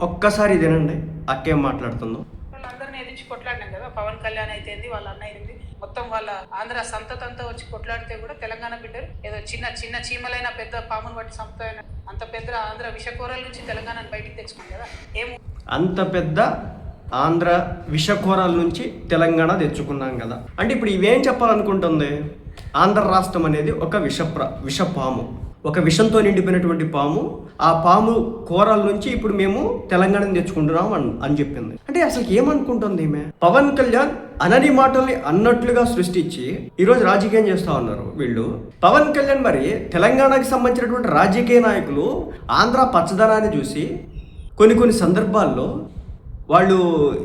ఒక్కసారి తినండి అక్కేం మాట్లాడుతుందో. వాళ్ళందరినీ ఎదిరించి కొట్లాడినాం కదా, పవన్ కళ్యాణ్ అయితే వాళ్ళ అన్నయ్య మొత్తం వాళ్ళ ఆంధ్ర సంతతంతా వచ్చి కొట్లాడితే కూడా తెలంగాణ బిడ్డలు ఏదో చిన్న చిన్న చీమలైన పెద్ద పామును బట్టి సంపుతాయన అంత పెద్ద ఆంధ్ర విషకోరల నుంచి తెలంగాణను బయటికి తెచ్చుకుంది కదా. అంత పెద్ద ఆంధ్ర విషకోరాల నుంచి తెలంగాణ తెచ్చుకున్నాం కదా అంటే ఇప్పుడు ఇవేం చెప్పాలనుకుంటుంది? ఆంధ్ర రాష్ట్రం అనేది ఒక విషపాము, ఒక విషంతో నిండిపోయినటువంటి పాము. ఆ పాము కోరాల నుంచి ఇప్పుడు మేము తెలంగాణను తెచ్చుకుంటున్నాం అని చెప్పింది. అంటే అసలు ఏమనుకుంటుంది ఈమె? పవన్ కళ్యాణ్ అనని మాటల్ని అన్నట్లుగా సృష్టించి ఈరోజు రాజకీయం చేస్తా ఉన్నారు వీళ్ళు. పవన్ కళ్యాణ్ మరి తెలంగాణకి సంబంధించినటువంటి రాజకీయ నాయకులు ఆంధ్ర పచ్చదనాన్ని చూసి కొన్ని సందర్భాల్లో వాళ్ళు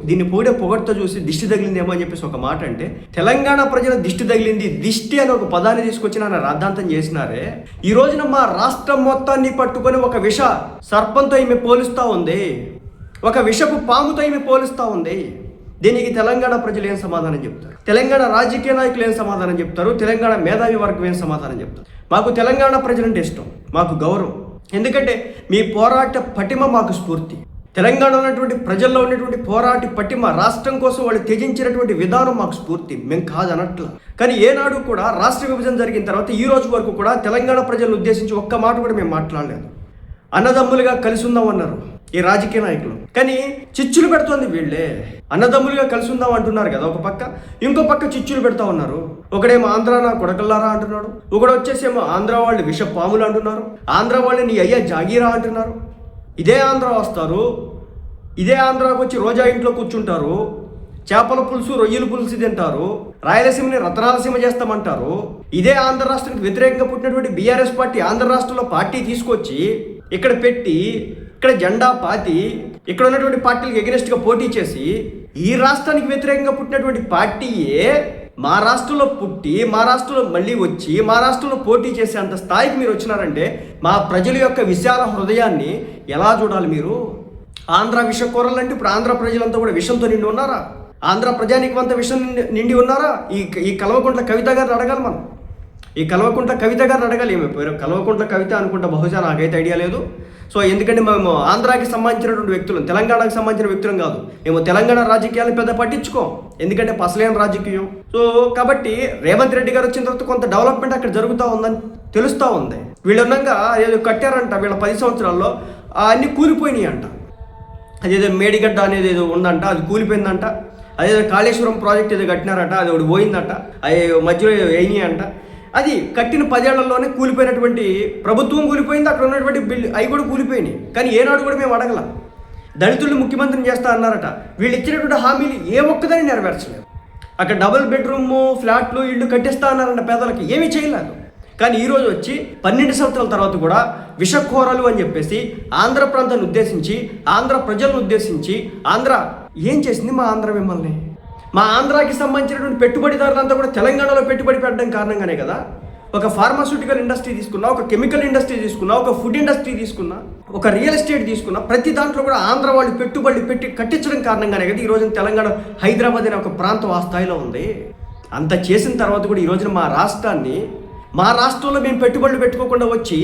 దీన్ని పొగడ్తో చూసి దిష్టి తగిలిందేమో అని చెప్పేసి ఒక మాట అంటే, తెలంగాణ ప్రజల దిష్టి తగిలింది, దిష్టి అని ఒక పదాన్ని తీసుకొచ్చి నన్ను రాద్ధాంతం చేసినారే. ఈ రోజున మా రాష్ట్రం మొత్తాన్ని పట్టుకొని ఒక విష సర్పంతో ఈమె పోలుస్తూ ఉంది, ఒక విషపు పాముతో ఈమె పోలుస్తూ ఉంది. దీనికి తెలంగాణ ప్రజలు ఏం సమాధానం చెప్తారు? తెలంగాణ రాజకీయ నాయకులు ఏం సమాధానం చెప్తారు? తెలంగాణ మేధావి వర్గం ఏం సమాధానం చెప్తారు? మాకు తెలంగాణ ప్రజలంటే ఇష్టం, మాకు గౌరవం. ఎందుకంటే మీ పోరాట పటిమ మాకు స్ఫూర్తి. తెలంగాణలో ఉన్నటువంటి ప్రజల్లో ఉన్నటువంటి పోరాటి పటిమ, రాష్ట్రం కోసం వాళ్ళు త్యజించినటువంటి విధానం మాకు స్ఫూర్తి. మేము కాదనట్లా. కానీ ఏనాడు కూడా రాష్ట్ర విభజన జరిగిన తర్వాత ఈ రోజు వరకు కూడా తెలంగాణ ప్రజలను ఉద్దేశించి ఒక్క మాట కూడా మేము మాట్లాడలేదు. అన్నదమ్ములుగా కలిసి ఉందాం అన్నారు ఈ రాజకీయ నాయకులు, కానీ చిచ్చులు పెడుతోంది వీళ్ళే. అన్నదమ్ములుగా కలిసి ఉందాం అంటున్నారు కదా ఒక పక్క, ఇంకో పక్క చిచ్చులు పెడతా ఉన్నారు. ఒకడేమో ఆంధ్ర నా కొడకల్లారా అంటున్నాడు, ఒకడు వచ్చేసేమో ఆంధ్ర వాళ్ళు విష పాములు అంటున్నారు, ఆంధ్ర వాళ్ళు నీ అయ్యా జాగీరా అంటున్నారు. ఇదే ఆంధ్ర వస్తారు, ఇదే ఆంధ్రాకి వచ్చి రోజా ఇంట్లో కూర్చుంటారు, చేపల పులుసు రొయ్యల పులుసు తింటారు, రాయలసీమని రతనాలసీమ చేస్తామంటారు. ఇదే ఆంధ్ర రాష్ట్రానికి వ్యతిరేకంగా పుట్టినటువంటి బీఆర్ఎస్ పార్టీ ఆంధ్ర రాష్ట్రంలో పార్టీ తీసుకొచ్చి ఇక్కడ పెట్టి, ఇక్కడ జెండా పాతి, ఇక్కడ ఉన్నటువంటి పార్టీలకు ఎగనెస్ట్గా పోటీ చేసి, ఈ రాష్ట్రానికి వ్యతిరేకంగా పుట్టినటువంటి పార్టీయే మా రాష్ట్రంలో పుట్టి, మా రాష్ట్రంలో మళ్ళీ వచ్చి, మా రాష్ట్రంలో పోటీ చేసే అంత స్థాయికి మీరు వచ్చినారంటే మా ప్రజల యొక్క విశాల హృదయాన్ని ఎలా చూడాలి మీరు? ఆంధ్ర విషకోరలంటే ఇప్పుడు ఆంధ్ర ప్రజలంతా కూడా విషంతో నిండి ఉన్నారా? ఆంధ్ర ప్రజానికి అంతా విషం నిండి ఉన్నారా? ఈ కల్వకుంట్ల కవిత గారిని అడగాలి మనం. ఈ కల్వకుంట్ల కవిత గారిని అడగాలి. ఏమి పేరు కల్వకుంట్ల కవిత అనుకుంటా, బహుశా నాకైతే ఐడియా లేదు. సో ఎందుకంటే మేము ఆంధ్రాకి సంబంధించినటువంటి వ్యక్తులు, తెలంగాణకి సంబంధించిన వ్యక్తులం కాదు. మేము తెలంగాణ రాజకీయాలను పెద్ద పట్టించుకోం, ఎందుకంటే పసలేని రాజకీయం. సో కాబట్టి రేవంత్ రెడ్డి గారు వచ్చిన తర్వాత కొంత డెవలప్మెంట్ అక్కడ జరుగుతూ ఉందని తెలుస్తూ ఉంది. వీళ్ళు ఉన్నాక ఏదో కట్టారంట, వీళ్ళ 10 సంవత్సరాల్లో అన్నీ కూలిపోయినాయి అంట. అదేదో మేడిగడ్డ అనేది ఏదో ఉందంట, అది కూలిపోయిందంట. అదేదో కాళేశ్వరం ప్రాజెక్ట్ ఏదో కట్టినారట, అది ఒకటి పోయిందట, అది మధ్యలో అయినాయి అంట. అది కట్టిన 10 ఏళ్లలోనే కూలిపోయినటువంటి ప్రభుత్వం కూలిపోయింది, అక్కడ ఉన్నటువంటి బిల్లు అవి కూడా కూలిపోయినాయి. కానీ ఏనాడు కూడా మేము అడగల. దళితుల్ని ముఖ్యమంత్రిని చేస్తా అన్నారట, వీళ్ళు ఇచ్చినటువంటి హామీలు ఏ ఒక్కదాన్ని నెరవేర్చలేదు. అక్కడ డబుల్ బెడ్రూమ్ ఫ్లాట్లు ఇళ్ళు కట్టిస్తా అన్నారంట పేదలకి, ఏమీ చేయలేదు. కానీ ఈరోజు వచ్చి 12 సంవత్సరాల తర్వాత కూడా విషకోరలు అని చెప్పేసి ఆంధ్ర ప్రాంతాన్ని ఉద్దేశించి, ఆంధ్ర ప్రజలను ఉద్దేశించి ఆంధ్ర ఏం చేసింది? మా ఆంధ్ర మిమ్మల్ని, మా ఆంధ్రాకి సంబంధించినటువంటి పెట్టుబడిదారులంతా కూడా తెలంగాణలో పెట్టుబడి పెట్టడం కారణంగానే కదా. ఒక ఫార్మాస్యూటికల్ ఇండస్ట్రీ తీసుకున్నా, ఒక కెమికల్ ఇండస్ట్రీ తీసుకున్నా, ఒక ఫుడ్ ఇండస్ట్రీ తీసుకున్నా, ఒక రియల్ ఎస్టేట్ తీసుకున్నా, ప్రతి దాంట్లో కూడా ఆంధ్ర వాళ్ళు పెట్టుబడి పెట్టి కట్టించడం కారణంగానే కదా ఈరోజు తెలంగాణ హైదరాబాద్ అనే ఒక ప్రాంతం ఆ స్థాయిలో ఉంది. అంత చేసిన తర్వాత కూడా ఈరోజున మా రాష్ట్రంలో మేము పెట్టుబడులు పెట్టుకోకుండా వచ్చి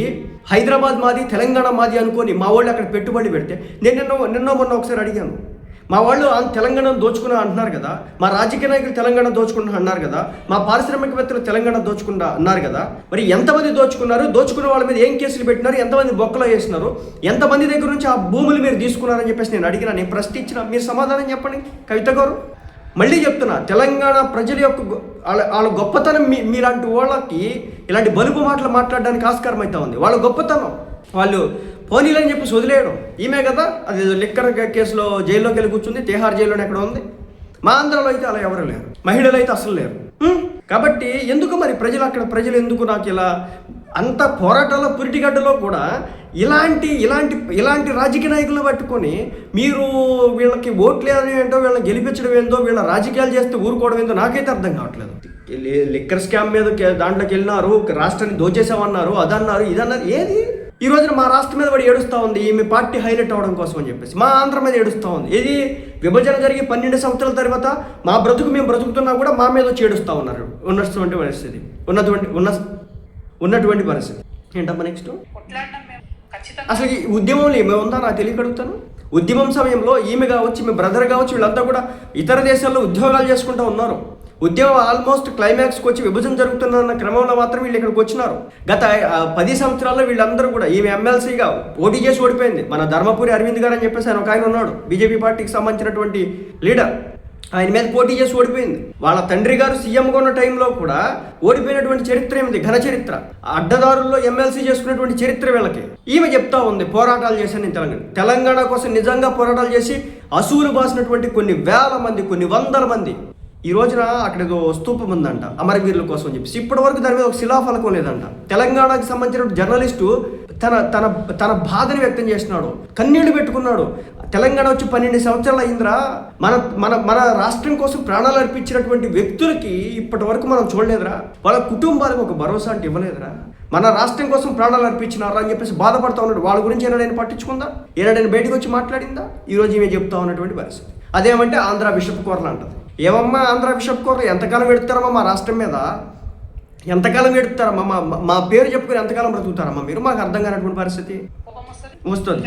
హైదరాబాద్ మాది, తెలంగాణ మాది అనుకొని మా వాళ్ళు అక్కడ పెట్టుబడులు పెడితే, నేను నిన్న మొన్న ఒకసారి అడిగాను, మా వాళ్ళు తెలంగాణను దోచుకున్నా అంటున్నారు కదా, మా రాజకీయ నాయకులు తెలంగాణ దోచుకున్నా అన్నారు కదా, మా పారిశ్రామికవేత్తలు తెలంగాణ దోచుకున్నా అన్నారు కదా, మరి ఎంతమంది దోచుకున్నారు? దోచుకున్న వాళ్ళ మీద ఏం కేసులు పెట్టినారు? ఎంతమంది బొక్కలో వేసినారు? ఎంతమంది దగ్గర నుంచి ఆ భూములు మీరు తీసుకున్నారని చెప్పేసి నేను అడిగినా, నేను ప్రశ్నించిన, మీరు సమాధానం చెప్పండి కవిత గారు. మళ్ళీ చెప్తున్నా, తెలంగాణ ప్రజల యొక్క వాళ్ళ గొప్పతనం మీలాంటి వాళ్ళకి ఇలాంటి బలుపు మాటలు మాట్లాడడానికి ఆస్కారం అయితే ఉంది. వాళ్ళ గొప్పతనం వాళ్ళు పోనీలని చెప్పి వదిలేయడం. ఈమె కదా అది లిక్కర్ కేసులో జైల్లోకి వెళ్ళి కూర్చుంది, తిహార్ జైల్లోనే ఎక్కడ ఉంది. మా ఆంధ్రలో అయితే అలా ఎవరు లేరు, మహిళలు అయితే అసలు లేరు. కాబట్టి ఎందుకు మరి ప్రజలు ఎందుకు నాకు ఇలా అంత పోరాటాల పురిటిగడ్డలో కూడా ఇలాంటి రాజకీయ నాయకులను పట్టుకొని మీరు వీళ్ళకి ఓట్లు ఏంటో, వీళ్ళని గెలిపించడం ఏందో, వీళ్ళ రాజకీయాలు చేస్తే ఊరుకోవడం ఏందో నాకైతే అర్థం కావట్లేదు. లిక్కర్ స్కామ్ మీద దాంట్లోకి వెళ్ళినారు, రాష్ట్రాన్ని దోచేసామన్నారు, అదన్నారు, ఇదన్నారు. ఏది ఈ రోజున మా రాష్ట్రం మీద పడి ఏడుస్తూ ఉంది మీ పార్టీ హైలైట్ అవ్వడం కోసం అని చెప్పేసి, మా ఆంధ్ర మీద ఏడుస్తూ ఉంది. ఏది విభజన జరిగి 12 సంవత్సరాల తర్వాత మా బ్రతుకు మేము బ్రతుకుతున్నా కూడా మా మీద వచ్చి ఏడుస్తూ ఉన్నారు. ఉన్నటువంటి పరిస్థితి ఏంటమ్మా నెక్స్ట్? కొట్లాడినాం మేము ఖచ్చితంగా. అసలు ఈ ఉద్యమంలో ఏమే ఉందా నాకు తెలియకడుగుతాను. ఉద్యమం సమయంలో ఈమె కావచ్చు, ఈమె బ్రదర్ కావచ్చు, వీళ్ళంతా కూడా ఇతర దేశాల్లో ఉద్యోగాలు చేసుకుంటూ ఉన్నారు. ఉద్యమం ఆల్మోస్ట్ క్లైమాక్స్కి వచ్చి విభజన జరుగుతున్న క్రమంలో మాత్రం వీళ్ళు ఇక్కడికి వచ్చినారు. గత 10 సంవత్సరాల్లో వీళ్ళందరూ కూడా ఈమె ఎమ్మెల్సీగా పోటీ చేసి ఓడిపోయింది. మన ధర్మపురి అరవింద్ గారు అని చెప్పేసి ఆయన ఉన్నాడు, బీజేపీ పార్టీకి సంబంధించినటువంటి లీడర్. ఆయన మీద పోటీ చేసి ఓడిపోయింది. వాళ్ళ తండ్రి గారు సీఎంగా ఉన్న టైంలో కూడా ఓడిపోయినటువంటి చరిత్ర ఏమిటి, ఘన చరిత్ర. అడ్డదారుల్లో ఎమ్మెల్సీ చేసుకున్నటువంటి చరిత్ర వీళ్ళకి. ఈమె చెప్తా ఉంది పోరాటాలు చేశాను నేను తెలంగాణ కోసం నిజంగా పోరాటాలు చేసి అసూలు బాసినటువంటి కొన్ని వేల మంది, కొన్ని వందల మంది. ఈ రోజున అక్కడ ఏదో స్తూపం ఉందంట అమరవీరుల కోసం అని చెప్పేసి, ఇప్పటి వరకు దాని మీద ఒక శిలాఫలకం లేదంట. తెలంగాణకి సంబంధించిన జర్నలిస్టు తన బాధని వ్యక్తం చేస్తున్నాడు, కన్నీళ్లు పెట్టుకున్నాడు. తెలంగాణ వచ్చి 12 సంవత్సరాలు అయిందిరా, మన రాష్ట్రం కోసం ప్రాణాలు అర్పించినటువంటి వ్యక్తులకి ఇప్పటి వరకు మనం చూడలేదురా, వాళ్ళ కుటుంబాలకు ఒక భరోసా అంటే ఇవ్వలేదురా, మన రాష్ట్రం కోసం ప్రాణాలు అర్పించినారా అని చెప్పేసి బాధపడతా ఉన్నాడు. వాళ్ళ గురించి ఏనాడైనా పట్టించుకుందా, ఏనాడైనా బయటకు వచ్చి మాట్లాడిందా? ఈరోజు ఈమె చెప్తా ఉన్నటువంటి పరిస్థితి అదేమంటే ఆంధ్ర బిషప్ కోరలు అంటది. ఏమమ్మా ఆంధ్ర బిషప్ కోరలు ఎంతకాలం పెడతారమ్మా మా రాష్ట్రం మీద, ఎంతకాలం పెడతారమ్మా, మా పేరు చెప్పుకొని ఎంతకాలం బ్రతుకుతారమ్మా మీరు? మాకు అర్థం కానటువంటి పరిస్థితి వస్తుంది.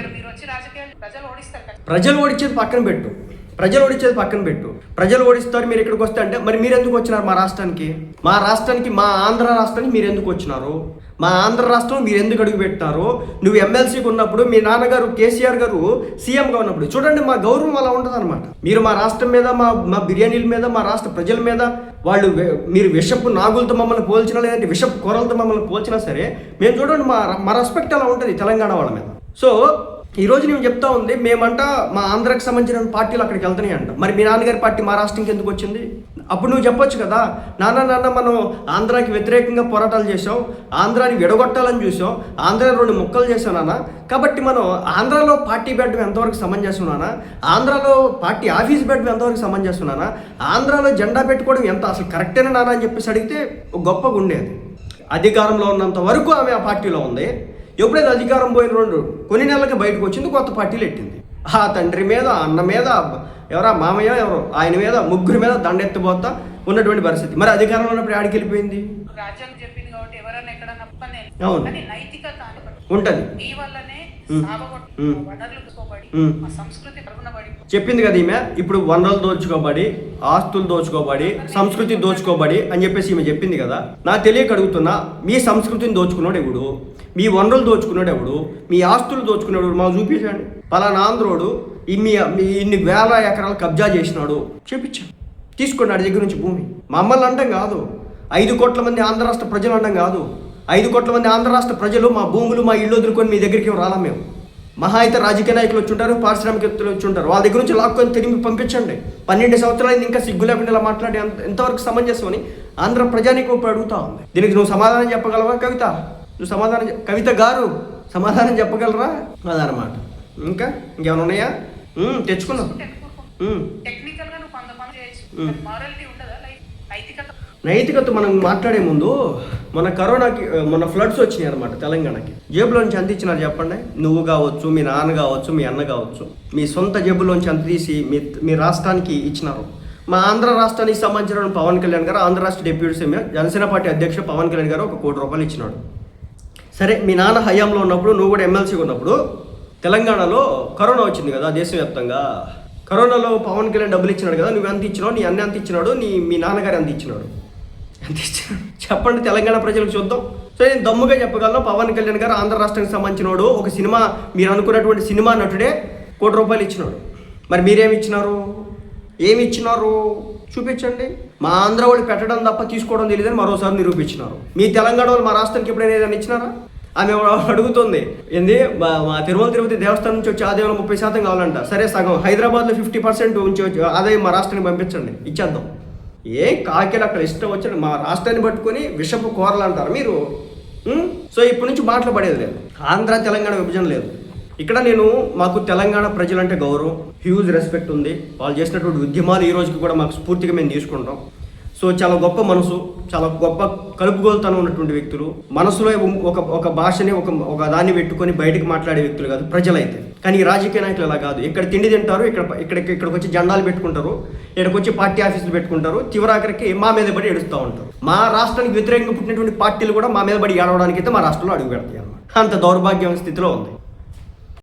ప్రజలు ఓడించేది పక్కన పెట్టు, ప్రజలు ఓడిస్తారు. మీరు ఇక్కడికి వస్తే అంటే మరి మీరు ఎందుకు వచ్చినారు మా రాష్ట్రానికి? మా ఆంధ్ర రాష్ట్రానికి మీరు ఎందుకు వచ్చినారు? మా ఆంధ్ర రాష్ట్రం మీరు ఎందుకు అడుగు పెట్టినారు? నువ్వు ఎమ్మెల్సీకి ఉన్నప్పుడు, మీ నాన్నగారు కేసీఆర్ గారు సీఎంగా ఉన్నప్పుడు చూడండి, మా గౌరవం అలా ఉంటుంది అనమాట. మీరు మా రాష్ట్రం మీద, మా బిర్యానీల మీద, మా రాష్ట్ర ప్రజల మీద మీరు విషపు నాగులతో మమ్మల్ని పోల్చినా, లేదంటే విషపు కూరలతో మమ్మల్ని పోల్చినా సరే మేము చూడండి మా రెస్పెక్ట్ అలా ఉంటుంది తెలంగాణ వాళ్ళ మీద. సో ఈరోజు నేను చెప్తా ఉంది, మేమంట మా ఆంధ్రాకి సంబంధించిన పార్టీలు అక్కడికి వెళ్తున్నాయి అంట. మరి మీ నాన్నగారి పార్టీ మా రాష్ట్రంకి ఎందుకు వచ్చింది? అప్పుడు నువ్వు చెప్పొచ్చు కదా, నాన్న మనం ఆంధ్రాకి వ్యతిరేకంగా పోరాటాలు చేసాం, ఆంధ్రాని విడగొట్టాలని చూసాం, ఆంధ్ర 2 ముక్కలు చేసాం నాన్న. కాబట్టి మనం ఆంధ్రాలో పార్టీ పెట్టడం ఎంతవరకు సమంజసం నాన్న, ఆంధ్రాలో పార్టీ ఆఫీస్ పెట్టడం ఎంతవరకు సమంజసం నాన్న, ఆంధ్రాలో జెండా పెట్టుకోవడం ఎంత అసలు కరెక్టేనా నాన్న అని చెప్పేసి అడిగితే గొప్పగా ఉండేది. అధికారంలో ఉన్నంత వరకు ఆమె ఆ పార్టీలో ఉంది. ఎప్పుడైతే అధికారం పోయిన కొన్ని నెలలకి బయటకు వచ్చింది, కొత్త పార్టీలు ఎట్టింది. ఆ తండ్రి మీద, అన్న మీద, ఎవరా మామయ్య ఎవరో ఆయన మీద, ముగ్గురు మీద దండెత్తిపోతా ఉన్నటువంటి పరిస్థితి. మరి అధికారంలో ఉన్నప్పుడు ఆడికి వెళ్ళిపోయింది. అవును ఉంటది. చెప్పింది కదా ఈమె, ఇప్పుడు వనరులు దోచుకోబడి, ఆస్తులు దోచుకోబడి, సంస్కృతి దోచుకోబడి అని చెప్పేసి ఈమె చెప్పింది కదా. నాకు తెలియక అడుగుతున్నా, మీ సంస్కృతిని దోచుకున్నాడు ఎవడు? మీ వనరులు దోచుకున్నాడు ఎవడు? మీ ఆస్తులు దోచుకున్నాడు మాకు చూపించండి. పలానా ఆంధ్రోడు ఇన్ని వేల ఎకరాలు కబ్జా చేసినాడు చూపించాడు, తీసుకున్నాడు దగ్గర నుంచి భూమి. మమ్మల్ని అంటాం కాదు, 5 కోట్ల మంది ఆంధ్ర రాష్ట్ర ప్రజలు అంటాం కాదు. 5 కోట్ల మంది ఆంధ్ర రాష్ట్ర ప్రజలు మా భూములు, మా ఇళ్ళు వదులుకొని మీ దగ్గరికి రాలా మేము. మహా అయితే రాజకీయ నాయకులు వచ్చి ఉంటారు, పారిశ్రామికవేత్తలు వచ్చి ఉంటారు, వాళ్ళ దగ్గర నుంచి లాక్కొని తిరిగి పంపించండి. 12 సంవత్సరాలు ఇంకా సిగ్గు లేకుండా ఇలా మాట్లాడి ఎంతవరకు సమంజసమని ఆంధ్ర ప్రజానికి ఇప్పుడు అడుగుతా ఉంది. దీనికి నువ్వు సమాధానం చెప్పగలవా కవిత? నువ్వు కవిత గారు సమాధానం చెప్పగలరా? అదనమాట. ఇంకేమైనా ఉన్నాయా? తెచ్చుకున్నావు. నైతికత మనం మాట్లాడే ముందు మన ఫ్లడ్స్ వచ్చినాయి అనమాట తెలంగాణకి. జేబులోంచి ఎంత ఇచ్చినారు చెప్పండి? నువ్వు కావచ్చు, మీ నాన్న కావచ్చు, మీ అన్న కావచ్చు, మీ సొంత జేబులోంచి అంత తీసి మీ రాష్ట్రానికి ఇచ్చినారు. మా ఆంధ్ర రాష్ట్రానికి సంబంధించిన పవన్ కళ్యాణ్ గారు, ఆంధ్ర రాష్ట్ర డిప్యూటీ సీఎం జనసేన పార్టీ అధ్యక్షుడు పవన్ కళ్యాణ్ గారు 1 కోటి రూపాయలు ఇచ్చినాడు. సరే, మీ నాన్న హయాంలో ఉన్నప్పుడు, నువ్వు కూడా ఎమ్మెల్సీగా ఉన్నప్పుడు తెలంగాణలో కరోనా వచ్చింది కదా దేశవ్యాప్తంగా. కరోనాలో పవన్ కళ్యాణ్ డబ్బులు ఇచ్చినాడు కదా, నువ్వు ఎంత ఇచ్చినావు, నీ అన్న ఎంత ఇచ్చినాడు, మీ నాన్నగారు ఎంత ఇచ్చినాడు చెప్పండి తెలంగాణ ప్రజలకు చూద్దాం. సో నేను దమ్ముగా చెప్పగలను, పవన్ కళ్యాణ్ గారు ఆంధ్ర రాష్ట్రానికి సంబంధించినోడు, ఒక సినిమా మీరు అనుకున్నటువంటి సినిమా నటుడే 1 కోటి రూపాయలు ఇచ్చినాడు. మరి మీరేమి ఇచ్చినారు చూపించండి. మా ఆంధ్ర వాళ్ళు పెట్టడం తప్ప తీసుకోవడం తెలియదని మరోసారి నిరూపించినారు. మీ తెలంగాణ వాళ్ళు మా రాష్ట్రానికి ఎప్పుడైనా ఏదైనా ఇచ్చినారా? ఆమె అడుగుతుంది ఏంది, మా తిరుపతి దేవస్థానం నుంచి వచ్చి ఆదాయంలో 30% కావాలంట. సరే, సగం హైదరాబాద్లో 50% ఉంచి ఆదాయం మా రాష్ట్రానికి పంపించండి, ఇచ్చేద్దాం. కాకిలు అక్కడ ఇష్టం వచ్చాడు మా రాష్ట్రాన్ని పట్టుకొని విషపు కూరలు అంటారు మీరు. సో ఇప్పటి నుంచి మాటలు పడేది లేదు, ఆంధ్ర తెలంగాణ విభజన లేదు. ఇక్కడ మాకు తెలంగాణ ప్రజలంటే గౌరవం, హ్యూజ్ రెస్పెక్ట్ ఉంది. వాళ్ళు చేసినటువంటి ఉద్యమాలు ఈ రోజుకి కూడా మాకు స్ఫూర్తిగా మేము తీసుకుంటాం. సో చాలా గొప్ప మనసు, చాలా గొప్ప కలుపుగోలుతనం ఉన్నటువంటి వ్యక్తులు. మనసులో ఒక భాషని ఒక దాన్ని పెట్టుకొని బయటకు మాట్లాడే వ్యక్తులు కాదు ప్రజలైతే. కానీ ఈ రాజకీయ నాయకులు అలా కాదు. ఇక్కడ తిండి తింటారు, ఇక్కడికి వచ్చి జెండాలు పెట్టుకుంటారు, ఇక్కడికి వచ్చి పార్టీ ఆఫీసులు పెట్టుకుంటారు, చివరాఖరికి మా మీద పడి ఏడుస్తూ ఉంటారు. మా రాష్ట్రానికి వ్యతిరేకంగా పుట్టినటువంటి పార్టీలు కూడా మా మీద పడి ఏడవడానికి అయితే మా రాష్ట్రంలో అడుగు పెడతాయి అన్నమాట. అంత దౌర్భాగ్యం స్థితిలో ఉంది.